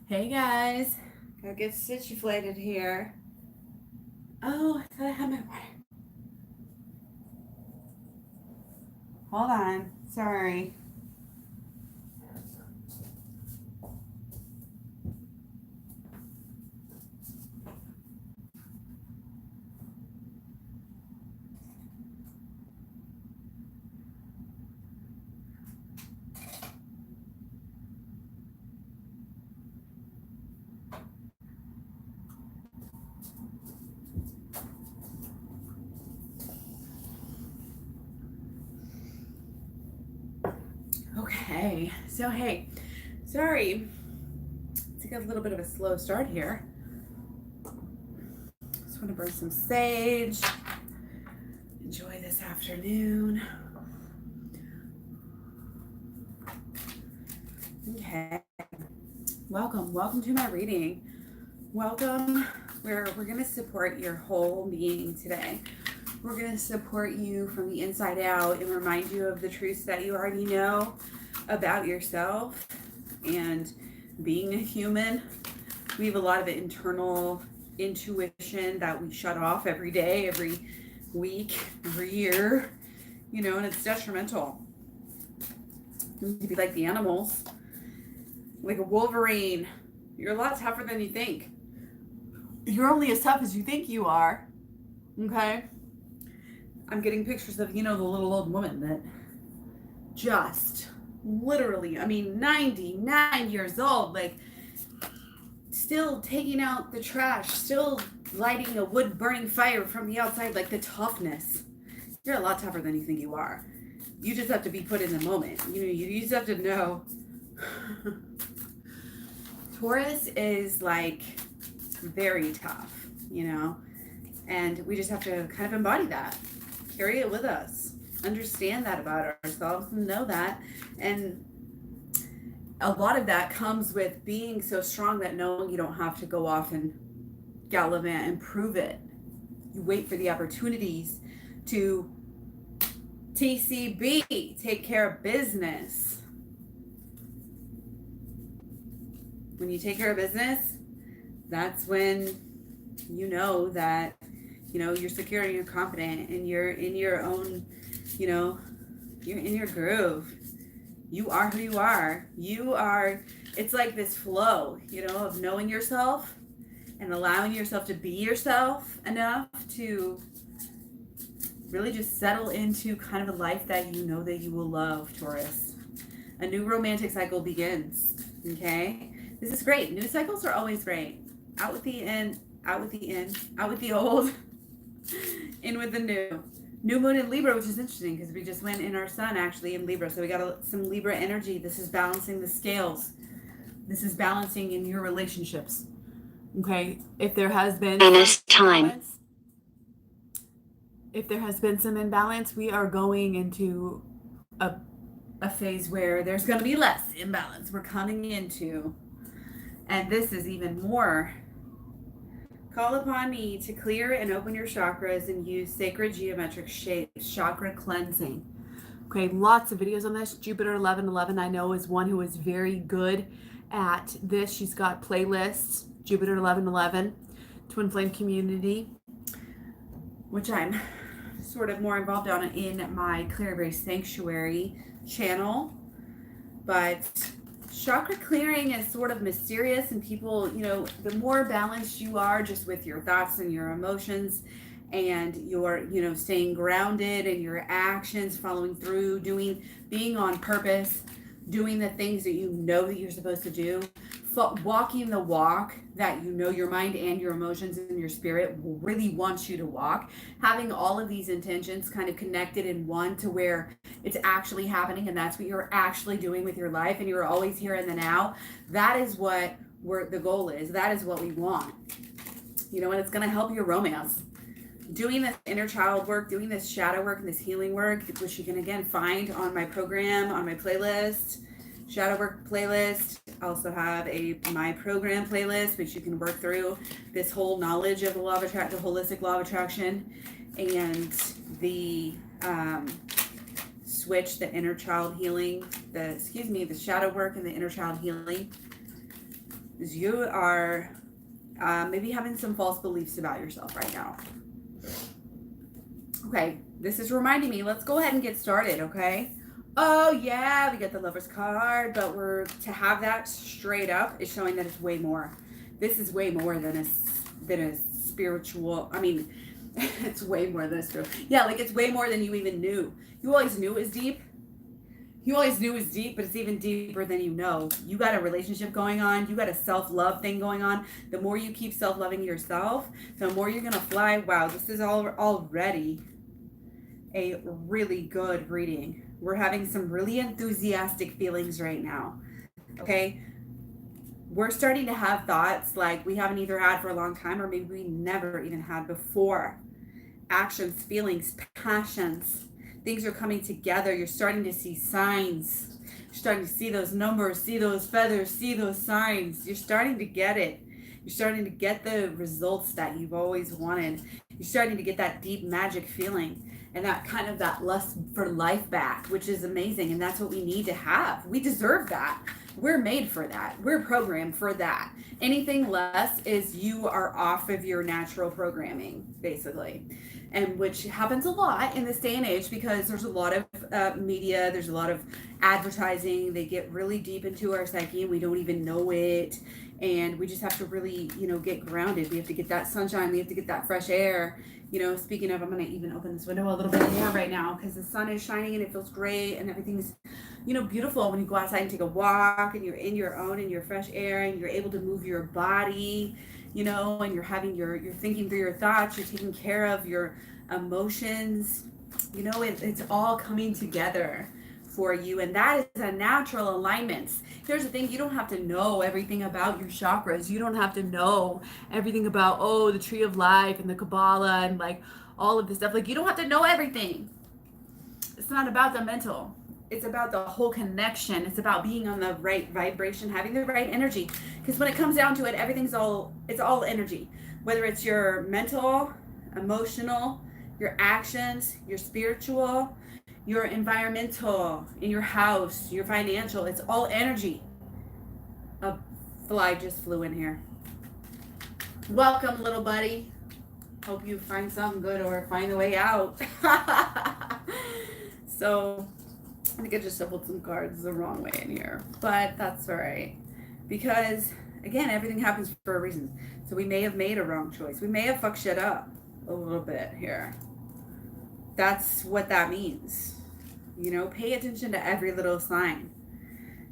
Hey guys, gotta get situated here. Oh, I thought I had my water. Hold on, sorry. Okay, so hey, sorry. It's a little bit of a slow start here. Just want to burn some sage. Enjoy this afternoon. Okay, welcome to my reading. Welcome, where we're going to support your whole being today. We're going to support you from the inside out and remind you of the truths that you already know about yourself and being a human. We have a lot of internal intuition that we shut off every day, every week, every year, and it's detrimental. You need to be like the animals, like a Wolverine. You're a lot tougher than you think. You're only as tough as you think you are. Okay? I'm getting pictures of, the little old woman that just literally, 99 years old, like still taking out the trash, still lighting a wood burning fire from the outside, like the toughness. You're a lot tougher than you think you are. You just have to be put in the moment. You just have to know. Taurus is like very tough, and we just have to kind of embody that, carry it with us, understand that about ourselves, and know that. And a lot of that comes with being so strong that knowing you don't have to go off and gallivant and prove it. You wait for the opportunities to TCB, take care of business. When you take care of business, that's when you know that you're secure and you're confident and you're in your own, you're in your groove. You are who you are. It's like this flow, of knowing yourself and allowing yourself to be yourself enough to really just settle into kind of a life that you know that you will love, Taurus. A new romantic cycle begins, okay? This is great. New cycles are always great. Out with the in, out with the in, out with the old, in with the new. New moon in Libra, which is interesting because we just went in our sun actually in Libra. So we got some Libra energy. This is balancing the scales. This is balancing in your relationships. Okay. If there has been imbalance, some imbalance, we are going into a phase where there's going to be less imbalance. We're coming into, and this is even more. Call upon me to clear and open your chakras and use sacred geometric shapes, chakra cleansing. Okay, lots of videos on this. Jupiter 1111, I know, is one who is very good at this. She's got playlists, Jupiter 1111, Twin Flame Community, which I'm sort of more involved on in my Klairee Berry Sanctuary channel. But chakra clearing is sort of mysterious, and people, the more balanced you are just with your thoughts and your emotions and your, staying grounded and your actions, following through, being on purpose, doing the things that you know that you're supposed to do, walking the walk that your mind and your emotions and your spirit really wants you to walk, having all of these intentions kind of connected in one to where it's actually happening, and that's what you're actually doing with your life, and you're always here in the now. That is what the goal is. That is what we want, and it's going to help your romance. Doing this inner child work, doing this shadow work and this healing work, which you can again find on my program, on my playlist, shadow work playlist. I also have my program playlist, which you can work through this whole knowledge of the law of attraction, the holistic law of attraction, and the switch, the inner child healing, the shadow work and the inner child healing. is you are maybe having some false beliefs about yourself right now. Okay, this is reminding me, let's go ahead and get started, okay? Oh yeah, we get the Lover's card, but to have that straight up is showing that it's way more. This is way more than a spiritual, I mean, it's way more than a spiritual. Yeah, like it's way more than you even knew. You always knew it was deep. You always knew it was deep, but it's even deeper than you know. You got a relationship going on. You got a self-love thing going on. The more you keep self-loving yourself, the more you're going to fly. Wow, this is already a really good reading. We're having some really enthusiastic feelings right now. Okay? We're starting to have thoughts like we haven't either had for a long time or maybe we never even had before. Actions, feelings, passions. Things are coming together. You're starting to see signs. You're starting to see those numbers, see those feathers, see those signs. You're starting to get it. You're starting to get the results that you've always wanted. You're starting to get that deep magic feeling and that kind of that lust for life back, which is amazing. And that's what we need to have. We deserve that. We're made for that. We're programmed for that. Anything less is you are off of your natural programming, basically. And which happens a lot in this day and age because there's a lot of media, there's a lot of advertising. They get really deep into our psyche and we don't even know it. And we just have to really, get grounded. We have to get that sunshine. We have to get that fresh air. Speaking of, I'm going to even open this window a little bit more right now because the sun is shining and it feels great and everything's, beautiful when you go outside and take a walk and you're in your own and your fresh air and you're able to move your body, and you're thinking through your thoughts, you're taking care of your emotions, it's all coming together for you. And that is a natural alignment. Here's the thing, you don't have to know everything about your chakras. You don't have to know everything about, the tree of life and the Kabbalah and like all of this stuff. Like you don't have to know everything. It's not about the mental. It's about the whole connection. It's about being on the right vibration, having the right energy. Because when it comes down to it, it's all energy. Whether it's your mental, emotional, your actions, your spiritual, your environmental, in your house, your financial, it's all energy. A fly just flew in here. Welcome, little buddy. Hope you find something good or find the way out. So, I think I just shuffled some cards the wrong way in here, but that's all right. Because, again, everything happens for a reason. So we may have made a wrong choice. We may have fucked shit up a little bit here. That's what that means. Pay attention to every little sign.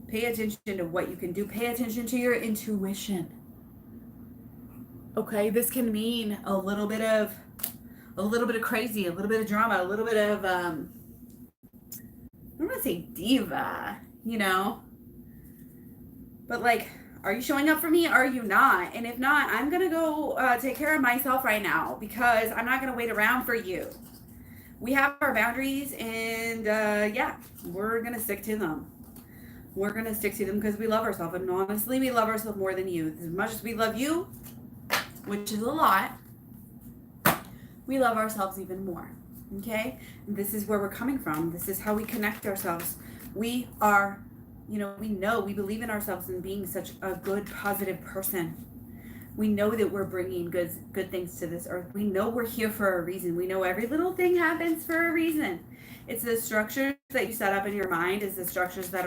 Pay attention to what you can do. Pay attention to your intuition. Okay, this can mean a little bit of crazy, a little bit of drama, a little bit of I don't want to say diva, but like, are you showing up for me? Are you not? And if not, I'm going to go take care of myself right now because I'm not going to wait around for you. We have our boundaries and we're going to stick to them. We're going to stick to them because we love ourselves. And honestly, we love ourselves more than you. As much as we love you, which is a lot, we love ourselves even more. Okay? And this is where we're coming from. This is how we connect ourselves. We are, we believe in ourselves and being such a good, positive person. We know that we're bringing good things to this earth. We know we're here for a reason. We know every little thing happens for a reason. It's the structures that you set up in your mind is the structures that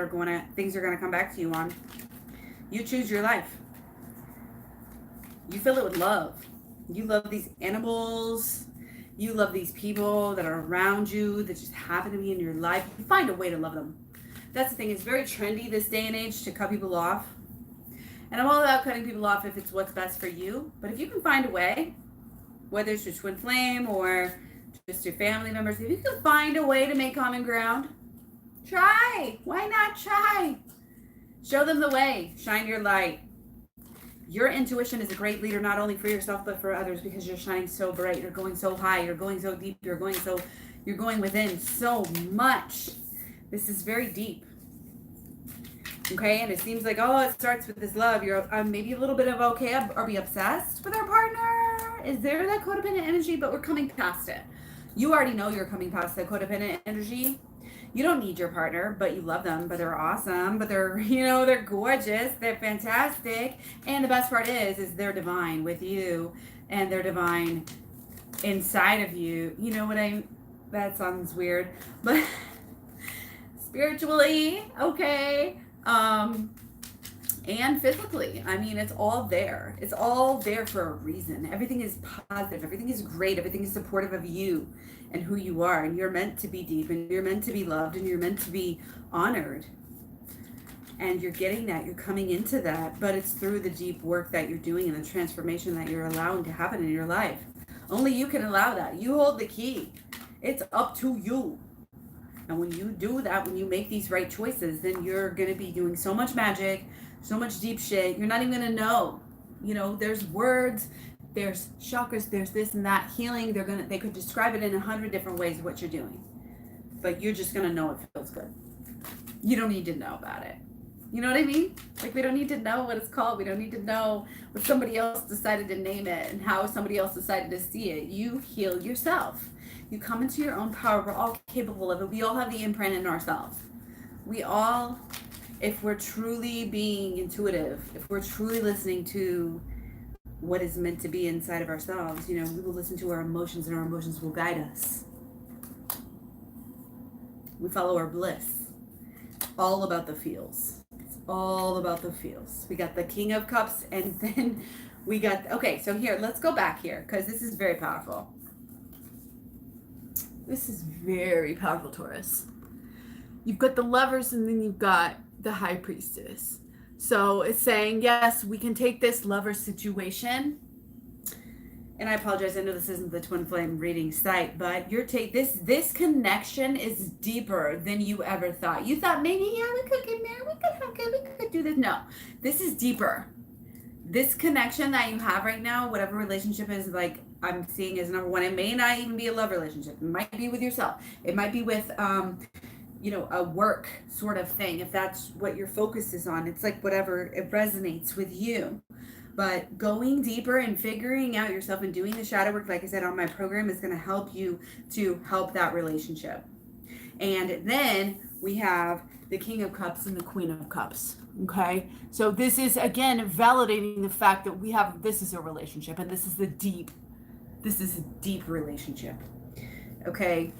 things are going to come back to you on. You choose your life. You fill it with love. You love these animals. You love these people that are around you that just happen to be in your life. You find a way to love them. That's the thing. It's very trendy this day and age to cut people off. And I'm all about cutting people off if it's what's best for you. But if you can find a way, whether it's your twin flame or just your family members, if you can find a way to make common ground, try. Why not try? Show them the way. Shine your light. Your intuition is a great leader, not only for yourself, but for others, because you're shining so bright. You're going so high. You're going so deep. You're going within so much. This is very deep. Okay, and it seems like, it starts with this love. You're maybe a little bit of, are we obsessed with our partner? Is there that codependent energy? But we're coming past it. You already know you're coming past that codependent energy. You don't need your partner, but you love them, but they're awesome, but they're, they're gorgeous, they're fantastic. And the best part is they're divine with you, and they're divine inside of you. You know what that sounds weird, but spiritually, okay. And physically. I mean, it's all there. It's all there for a reason. Everything is positive. Everything is great. Everything is supportive of you and who you are. And you're meant to be deep, and you're meant to be loved, and you're meant to be honored. And you're getting that. You're coming into that. But it's through the deep work that you're doing and the transformation that you're allowing to happen in your life. Only you can allow that. You hold the key. It's up to you. And when you do that, when you make these right choices, then you're going to be doing so much magic, so much deep shit. You're not even going to know. There's words, there's chakras, there's this and that healing. They could describe it in 100 different ways what you're doing. But you're just going to know it feels good. You don't need to know about it. You know what I mean? Like, we don't need to know what it's called. We don't need to know what somebody else decided to name it and how somebody else decided to see it. You heal yourself. You come into your own power. We're all capable of it. We all have the imprint in ourselves. We all, if we're truly being intuitive, if we're truly listening to what is meant to be inside of ourselves, we will listen to our emotions, and our emotions will guide us. We follow our bliss. All about the feels. It's all about the feels. We got the King of Cups, and then we got, okay, so here, let's go back here, because this is very powerful. This is very powerful, Taurus. You've got the Lovers, and then you've got the High Priestess. So it's saying, yes, we can take this lover situation. And I apologize, I know this isn't the Twin Flame reading site, but this connection is deeper than you ever thought. You thought maybe, yeah, we could get married, we could do this. No, this is deeper. This connection that you have right now, whatever relationship is, like I'm seeing as number one, it may not even be a love relationship. It might be with yourself. It might be with, a work sort of thing. If that's what your focus is on, it's like whatever, it resonates with you. But going deeper and figuring out yourself and doing the shadow work, like I said on my program, is going to help you to help that relationship. And then we have the King of Cups and the Queen of Cups. Okay, so this is again validating the fact that this is a relationship, and this is a deep relationship. Okay,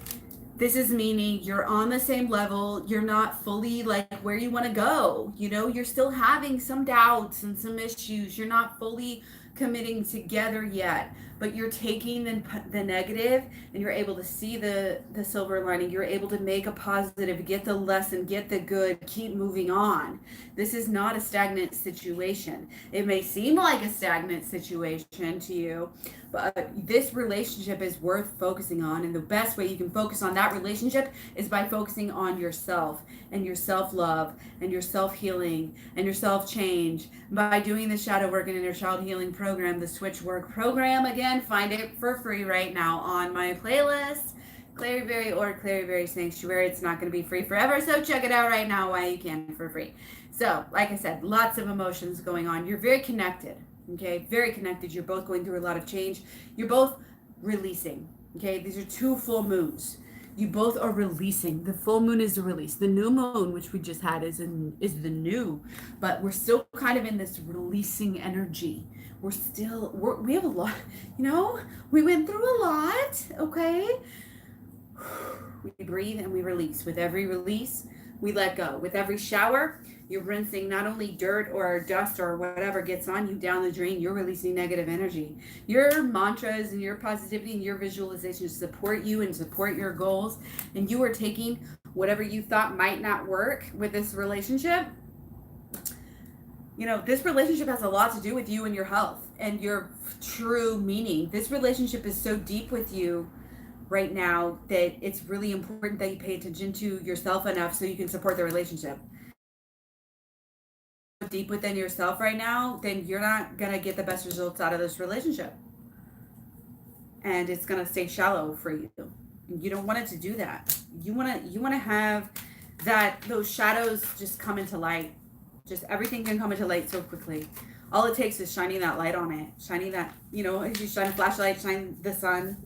this is meaning you're on the same level. You're not fully like where you want to go. You're still having some doubts and some issues. You're not fully committing together yet, but you're taking the negative, and you're able to see the silver lining. You're able to make a positive, get the lesson, get the good, keep moving on. This is not a stagnant situation. It may seem like a stagnant situation to you, but this relationship is worth focusing on. And the best way you can focus on that relationship is by focusing on yourself and your self-love and your self-healing and your self-change by doing the shadow work and inner child healing program, the switch work program. Again, find it for free right now on my playlist, Klairee Berry or Klairee Berry Sanctuary. It's not going to be free forever, so check it out right now while you can for free. So, like I said, lots of emotions going on. You're very connected, okay? Very connected. You're both going through a lot of change. You're both releasing, okay? These are two full moons. You both are releasing. The full moon is the release. The new moon, which we just had, is the new, but we're still kind of in this releasing energy. We have a lot, we went through a lot, okay? We breathe and we release. With every release, we let go. With every shower, you're rinsing not only dirt or dust or whatever gets on you down the drain, you're releasing negative energy. Your mantras and your positivity and your visualizations support you and support your goals. And you are taking whatever you thought might not work with this relationship. This relationship has a lot to do with you and your health and your true meaning. This relationship is so deep with you right now that it's really important that you pay attention to yourself enough so you can support the relationship. Deep within yourself right now, then you're not going to get the best results out of this relationship. And it's going to stay shallow for you. You don't want it to do that. You want to have those shadows just come into light. Just everything can come into light so quickly. All it takes is shining that light on it. Shining that, as you shine a flashlight, shine the sun,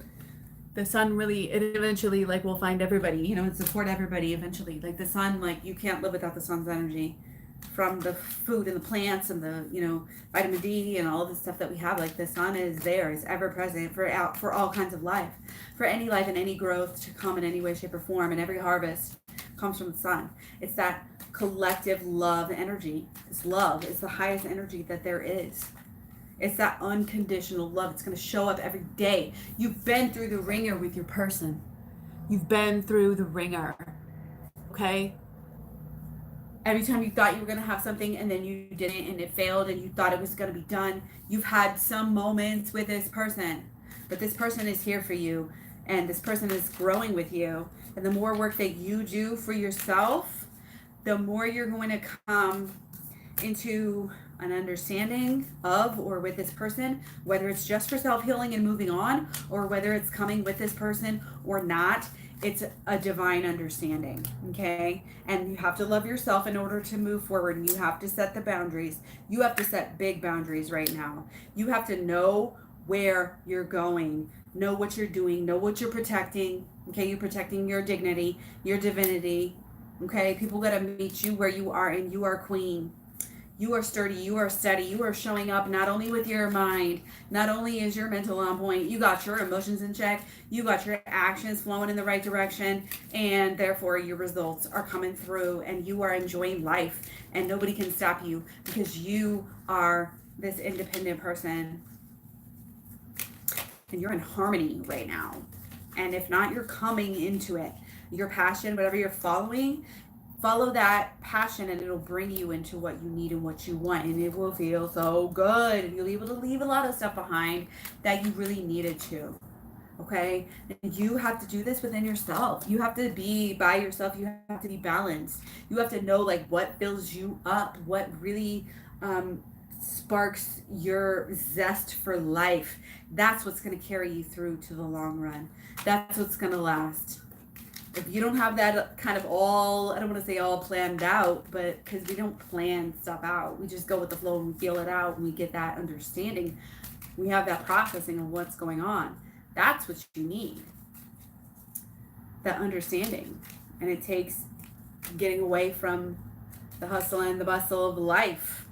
The sun really, it eventually like will find everybody, you know, and support everybody eventually. Like the sun, like you can't live without the sun's energy from the food and the plants and the, you know, vitamin D and all the stuff that we have. Like the sun is there, is ever present for all kinds of life, for any life and any growth to come in any way, shape, or form. And every harvest comes from the sun. It's that collective love energy. It's love. It's the highest energy that there is. It's that unconditional love. It's going to show up every day. You've been through the ringer with your person. You've been through the ringer. Okay? Every time you thought you were going to have something and then you didn't and it failed and you thought it was going to be done, you've had some moments with this person. But this person is here for you and this person is growing with you. And the more work that you do for yourself, the more you're going to come into an understanding of or with this person, whether it's just for self-healing and moving on, or whether it's coming with this person or not. It's a divine understanding, okay? And you have to love yourself in order to move forward, and you have to set the boundaries. You have to set big boundaries right now. You have to know where you're going, know what you're doing, know what you're protecting, okay? You're protecting your dignity, your divinity, okay? People gotta meet you where you are, and you are queen. You are sturdy, you are steady, you are showing up not only with your mind, not only is your mental on point, you got your emotions in check, you got your actions flowing in the right direction, and therefore your results are coming through and you are enjoying life and nobody can stop you because you are this independent person and you're in harmony right now. And if not, you're coming into it. Your passion, whatever you're following, follow that passion and it'll bring you into what you need and what you want, and it will feel so good and you'll be able to leave a lot of stuff behind that you really needed to. Okay? And you have to do this within yourself. You have to be by yourself. You have to be balanced. You have to know like what fills you up, what really sparks your zest for life. That's what's going to carry you through to the long run. That's what's going to last. If you don't have that kind of all, I don't want to say all planned out, but because we don't plan stuff out, we just go with the flow and we feel it out and we get that understanding. We have that processing of what's going on. That's what you need. That understanding. And it takes getting away from the hustle and the bustle of life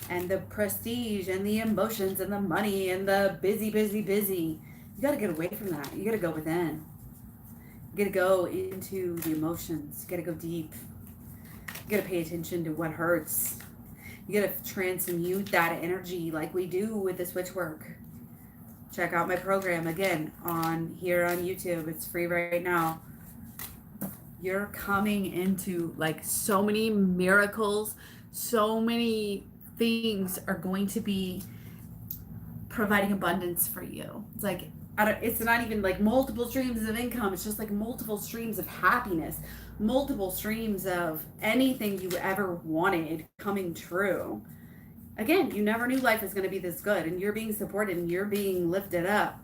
and the prestige and the emotions and the money and the busy. You got to get away from that. You got to go within. You gotta go into the emotions. You gotta go deep. You gotta pay attention to what hurts. You gotta transmute that energy like we do with the switch work. Check out my program again here on YouTube. It's free right now. You're coming into like so many miracles, so many things are going to be providing abundance for you. It's like it's not even like multiple streams of income. It's just like multiple streams of happiness, multiple streams of anything you ever wanted coming true. Again, you never knew life was going to be this good, and you're being supported and you're being lifted up,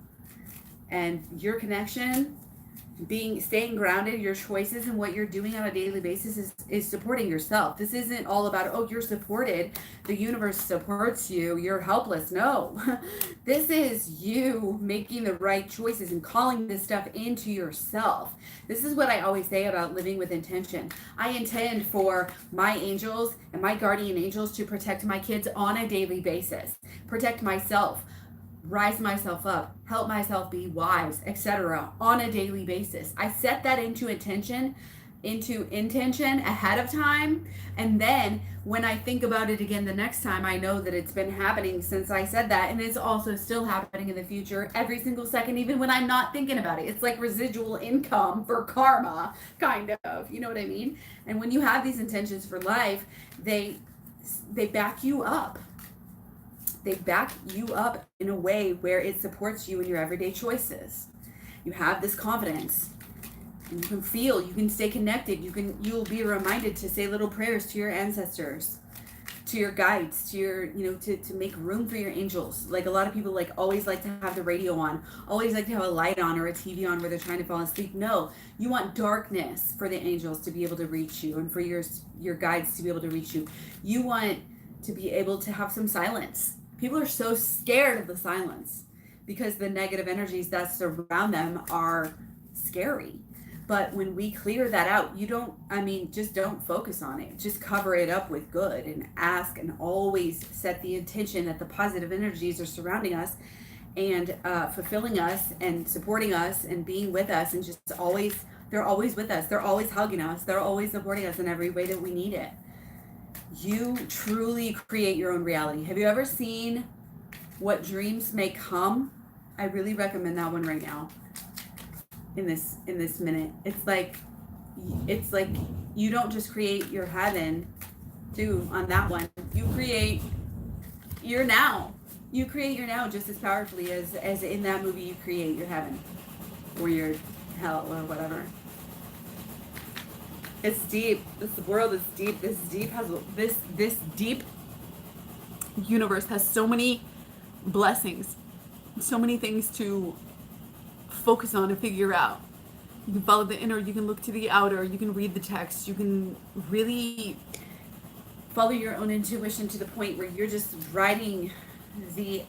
and your connection, staying grounded, your choices and what you're doing on a daily basis is supporting yourself. This isn't all about, oh, you're supported, the universe supports you, you're helpless. No, this is you making the right choices and calling this stuff into yourself. This is what I always say about living with intention. I intend for my angels and my guardian angels to protect my kids on a daily basis, protect myself, rise myself up, help myself be wise, etc. on a daily basis. I set that into intention ahead of time, and then when I think about it again the next time, I know that it's been happening since I said that, and it's also still happening in the future every single second, even when I'm not thinking about it. It's like residual income for karma, kind of, you know what I mean? And when you have these intentions for life, they back you up. They back you up in a way where it supports you in your everyday choices. You have this confidence, and you can feel, you can stay connected. You'll be reminded to say little prayers to your ancestors, to your guides, to your, to make room for your angels. Like a lot of people always like to have the radio on, always like to have a light on or a TV on where they're trying to fall asleep. No, you want darkness for the angels to be able to reach you and for your guides to be able to reach you. You want to be able to have some silence. People are so scared of the silence. because the negative energies that surround them are scary. But when we clear that out, just don't focus on it. Just cover it up with good and ask, and always set the intention that the positive energies are surrounding us and fulfilling us and supporting us and being with us, and just always, they're always with us. They're always hugging us. They're always supporting us in every way that we need it. You truly create your own reality. Have you ever seen What Dreams May Come? I really recommend that one right now. In this minute, it's like you don't just create your heaven too on that one. You create your now. You create your now just as powerfully as in that movie you create your heaven or your hell or whatever. It's deep. This world is deep. This deep universe has so many blessings, so many things to focus on and figure out. You can follow the inner, you can look to the outer, you can read the text, you can really follow your own intuition to the point where you're just writing the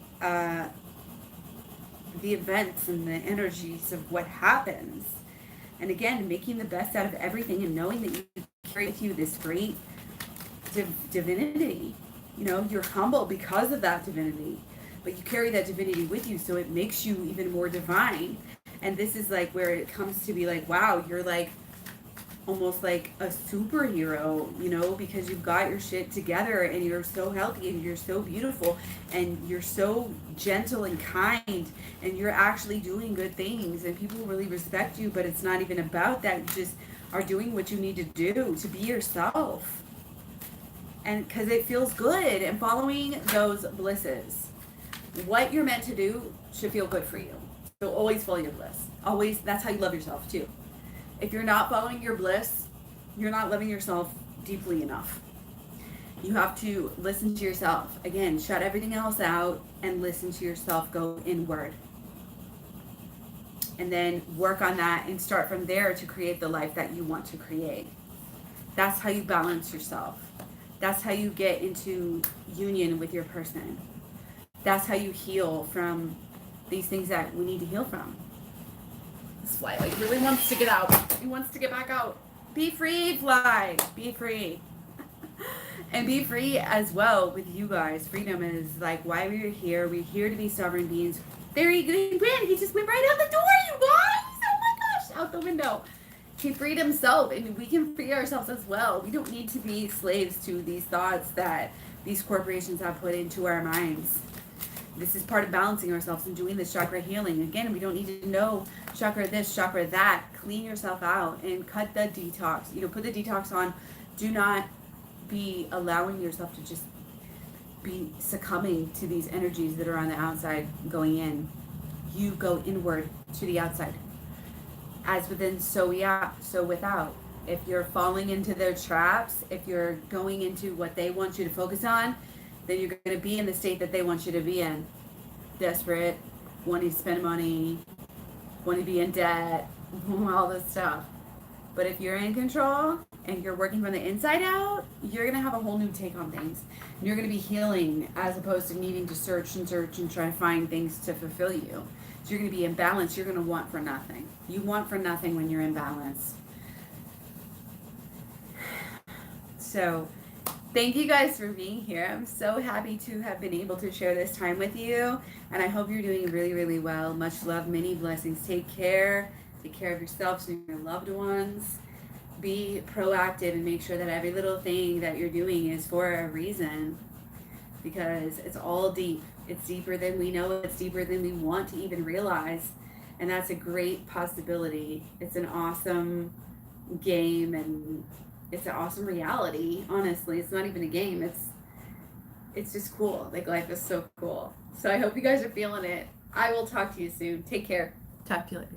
events and the energies of what happens. And again, making the best out of everything and knowing that you carry with you this great divinity. You're humble because of that divinity, but you carry that divinity with you, so it makes you even more divine. And this is like where it comes to be like, wow, you're like almost like a superhero, because you've got your shit together and you're so healthy and you're so beautiful and you're so gentle and kind and you're actually doing good things and people really respect you. But it's not even about that. You just are doing what you need to do to be yourself, and because it feels good, and following those blisses. What you're meant to do should feel good for you. So always follow your bliss. Always, that's how you love yourself too. If you're not following your bliss, you're not loving yourself deeply enough. You have to listen to yourself. Again, shut everything else out and listen to yourself, go inward. And then work on that and start from there to create the life that you want to create. That's how you balance yourself. That's how you get into union with your person. That's how you heal from these things that we need to heal from. This fly really wants to get out. He wants to get back out. Be free, fly. Be free. And be free as well with you guys. Freedom is like why we're here. We're here to be sovereign beings. There he went. He just went right out the door, you guys. Oh my gosh, out the window. He freed himself, and we can free ourselves as well. We don't need to be slaves to these thoughts that these corporations have put into our minds. This is part of balancing ourselves and doing this chakra healing. Again, we don't need to know chakra this, chakra that. Clean yourself out and cut the detox. Put the detox on. Do not be allowing yourself to just be succumbing to these energies that are on the outside going in. You go inward to the outside. As within, so without. If you're falling into their traps, if you're going into what they want you to focus on, then you're going to be in the state that they want you to be in. Desperate, wanting to spend money, wanting to be in debt, all this stuff. But if you're in control and you're working from the inside out, you're going to have a whole new take on things. And you're going to be healing as opposed to needing to search and try to find things to fulfill you. So you're going to be in balance. You're going to want for nothing. You want for nothing when you're in balance. So thank you guys for being here. I'm so happy to have been able to share this time with you. And I hope you're doing really, really well. Much love, many blessings. Take care. Take care of yourselves and your loved ones. Be proactive and make sure that every little thing that you're doing is for a reason. Because it's all deep. It's deeper than we know. It's deeper than we want to even realize. And that's a great possibility. It's an awesome game, and it's an awesome reality. Honestly, it's not even a game. It's just cool. Like, life is so cool. So I hope you guys are feeling it. I will talk to you soon. Take care. Talk to you later.